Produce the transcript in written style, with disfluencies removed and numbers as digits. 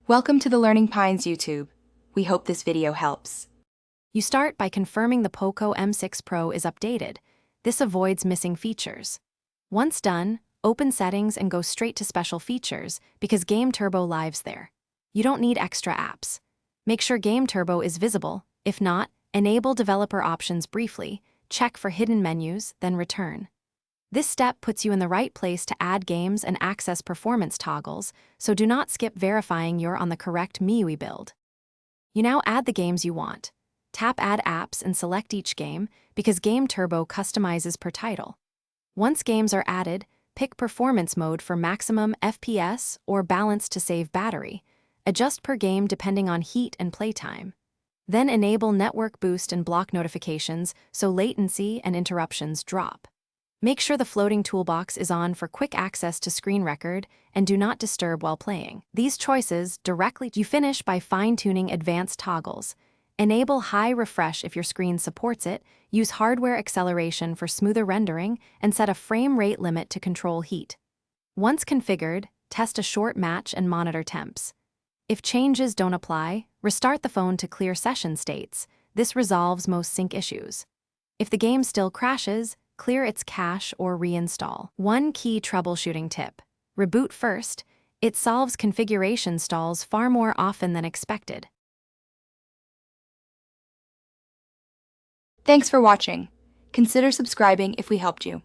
Welcome to the Learning Pines YouTube. We hope this video helps. You start by confirming the Poco M6 Pro is updated. This avoids missing features. Once done, open Settings and go straight to Special Features because Game Turbo lives there. You don't need extra apps. Make sure Game Turbo is visible. If not, enable developer options briefly, check for hidden menus, then return. This step puts you in the right place to add games and access performance toggles, so do not skip verifying you're on the correct MIUI build. You now add the games you want. Tap Add Apps and select each game because Game Turbo customizes per title. Once games are added, pick Performance Mode for maximum FPS or Balance to save battery. Adjust per game depending on heat and playtime. Then enable Network Boost and block notifications so latency and interruptions drop. Make sure the floating toolbox is on for quick access to screen record and do not disturb while playing. These choices you finish by fine-tuning advanced toggles. Enable high refresh if your screen supports it, use hardware acceleration for smoother rendering, and set a frame rate limit to control heat. Once configured, test a short match and monitor temps. If changes don't apply, restart the phone to clear session states. This resolves most sync issues. If the game still crashes, clear its cache or reinstall. One key troubleshooting tip: reboot first. It solves configuration stalls far more often than expected. Thanks for watching. Consider subscribing if we helped you.